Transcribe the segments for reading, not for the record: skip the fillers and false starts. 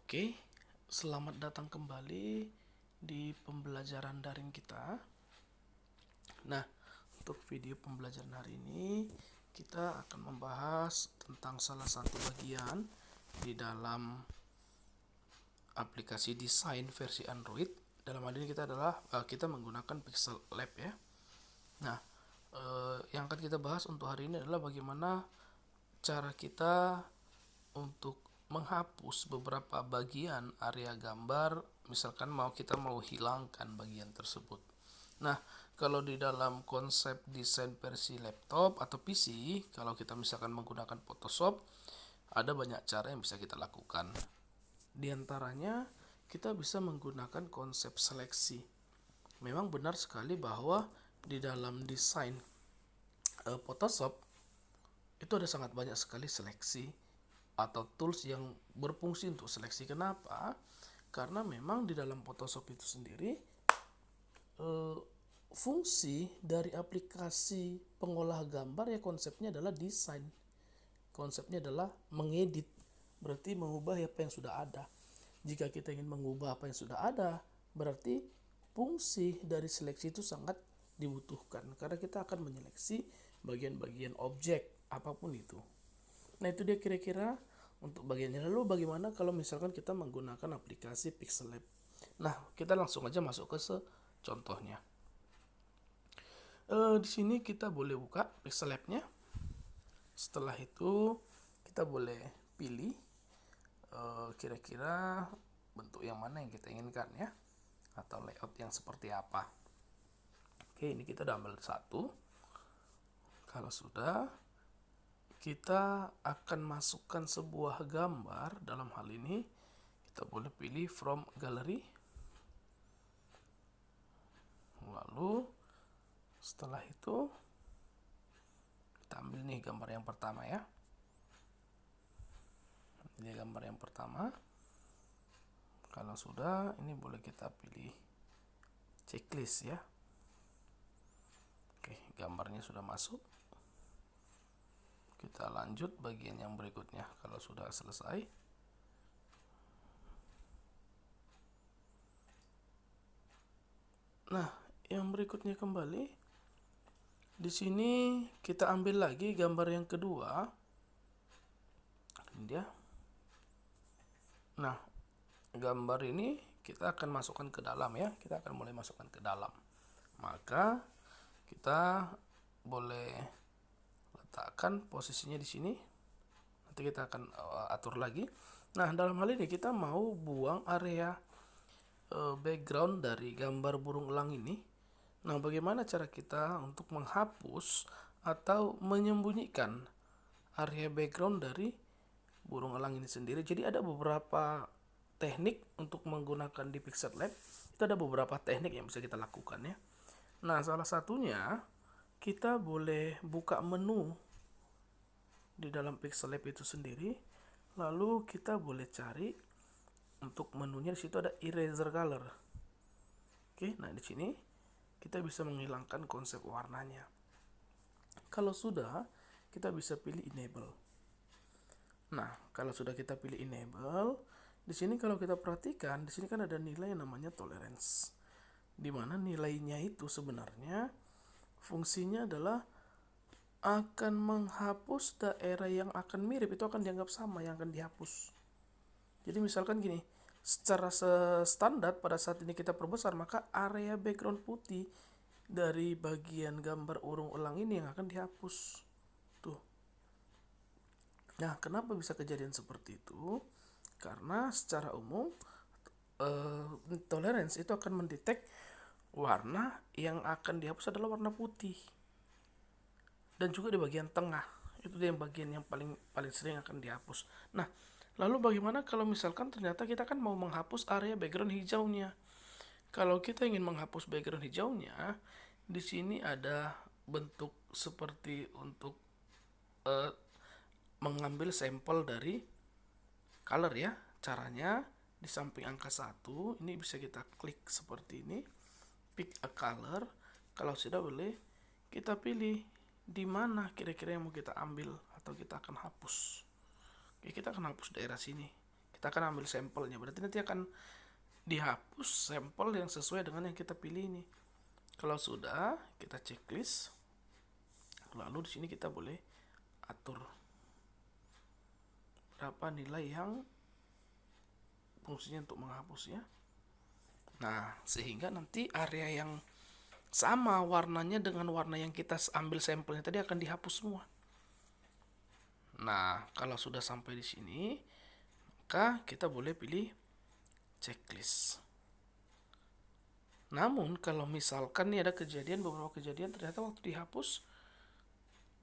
Oke, selamat datang kembali di pembelajaran daring kita. Nah, untuk video pembelajaran hari ini kita akan membahas tentang salah satu bagian di dalam aplikasi desain versi Android. Dalam hal ini kita menggunakan Pixel Lab ya. Nah, yang akan kita bahas untuk hari ini adalah bagaimana cara kita untuk menghapus beberapa bagian area gambar, misalkan kita mau hilangkan bagian tersebut. Nah, kalau di dalam konsep desain versi laptop atau PC, kalau kita misalkan menggunakan Photoshop, ada banyak cara yang bisa kita lakukan. Di antaranya, kita bisa menggunakan konsep seleksi. Memang benar sekali bahwa di dalam desain Photoshop itu ada sangat banyak sekali seleksi atau tools yang berfungsi untuk seleksi. Kenapa? Karena memang di dalam Photoshop itu sendiri fungsi dari aplikasi pengolah gambar ya konsepnya adalah desain. Konsepnya adalah mengedit, berarti mengubah apa yang sudah ada. Jika kita ingin mengubah apa yang sudah ada, berarti fungsi dari seleksi itu sangat dibutuhkan karena kita akan menyeleksi bagian-bagian objek apapun itu. Nah, itu dia kira-kira untuk bagiannya. Lalu bagaimana kalau misalkan kita menggunakan aplikasi Pixel Lab? Nah, kita langsung aja masuk ke contohnya. Di sini kita boleh buka Pixel Lab-nya. Setelah itu kita boleh pilih kira-kira bentuk yang mana yang kita inginkan ya, atau layout yang seperti apa. Oke, ini kita udah ambil satu. Kalau sudah, kita akan masukkan sebuah gambar. Dalam hal ini kita boleh pilih from gallery. Lalu setelah itu kita ambil nih gambar yang pertama ya. Ini gambar yang pertama. Kalau sudah, ini boleh kita pilih checklist ya. Oke, gambarnya sudah masuk. Kita lanjut bagian yang berikutnya kalau sudah selesai. Nah, yang berikutnya kembali. Di sini kita ambil lagi gambar yang kedua. Ini dia. Nah, gambar ini kita akan masukkan ke dalam ya. Kita akan mulai masukkan ke dalam. Maka kita boleh letakkan posisinya di sini. Nanti kita akan atur lagi. Nah, dalam hal ini kita mau buang area background dari gambar burung elang ini. Nah, bagaimana cara kita untuk menghapus atau menyembunyikan area background dari burung elang ini sendiri? Jadi ada beberapa teknik untuk menggunakan di Pixel Lab. Itu ada beberapa teknik yang bisa kita lakukan ya. Nah, salah satunya kita boleh buka menu di dalam Pixel Lab itu sendiri. Lalu kita boleh cari untuk menunya, di situ ada eraser color. Oke, nah di sini kita bisa menghilangkan konsep warnanya. Kalau sudah, kita bisa pilih enable. Nah, kalau sudah kita pilih enable, di sini kalau kita perhatikan, di sini kan ada nilai yang namanya tolerance. Di mana nilainya itu sebenarnya fungsinya adalah akan menghapus daerah yang akan mirip, itu akan dianggap sama yang akan dihapus. Jadi misalkan gini, secara standar pada saat ini kita perbesar, maka area background putih dari bagian gambar urung elang ini yang akan dihapus. Tuh. Nah, kenapa bisa kejadian seperti itu? Karena secara umum tolerance itu akan mendetek warna yang akan dihapus adalah warna putih. Dan juga di bagian tengah, itu dia yang bagian yang paling sering akan dihapus. Nah, lalu bagaimana kalau misalkan ternyata kita kan mau menghapus area background hijaunya? Kalau kita ingin menghapus background hijaunya, di sini ada bentuk seperti untuk mengambil sampel dari color ya. Caranya di samping angka 1 ini bisa kita klik seperti ini, pick a color. Kalau sudah boleh kita pilih di mana kira-kira yang mau kita ambil atau kita akan hapus. Oke, kita akan hapus daerah sini. Kita akan ambil sampelnya, berarti nanti akan dihapus sampel yang sesuai dengan yang kita pilih ini. Kalau sudah, kita checklist. Lalu di sini kita boleh atur berapa nilai yang fungsinya untuk menghapus ya. Nah, sehingga nanti area yang sama warnanya dengan warna yang kita ambil sampelnya tadi akan dihapus semua. Nah, kalau sudah sampai di sini, maka kita boleh pilih checklist. Namun kalau misalkan nih ada beberapa kejadian ternyata waktu dihapus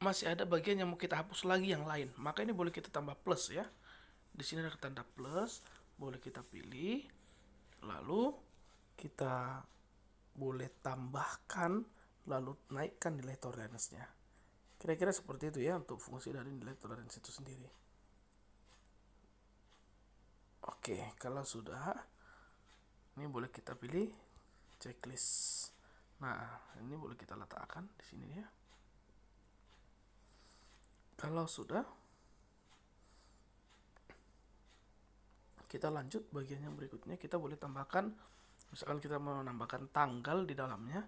masih ada bagian yang mau kita hapus lagi yang lain, maka ini boleh kita tambah plus ya. Di sini ada tanda plus, boleh kita pilih, lalu kita boleh tambahkan, lalu naikkan nilai toleransinya. Kira-kira seperti itu ya untuk fungsi dari nilai toleransi itu sendiri. Oke, kalau sudah, ini boleh kita pilih checklist. Nah, ini boleh kita letakkan di sini ya. Kalau sudah, kita lanjut bagian yang berikutnya. Kita boleh tambahkan, misalkan kita mau menambahkan tanggal di dalamnya.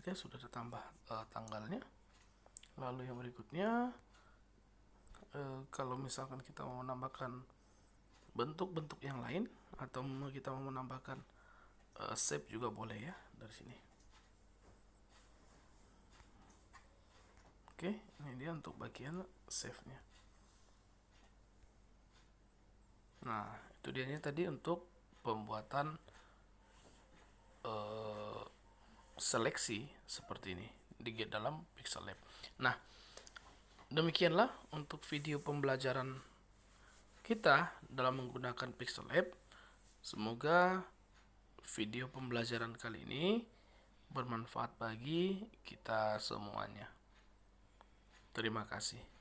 Ya, sudah ditambah tanggalnya. Lalu yang berikutnya, kalau misalkan kita mau menambahkan bentuk-bentuk yang lain atau kita mau menambahkan shape juga boleh ya dari sini. Oke, ini dia untuk bagian save-nya. Nah, itu dianya tadi untuk pembuatan seleksi seperti ini di dalam Pixel Lab. Nah, demikianlah untuk video pembelajaran kita dalam menggunakan Pixel Lab. Semoga video pembelajaran kali ini bermanfaat bagi kita semuanya. Terima kasih.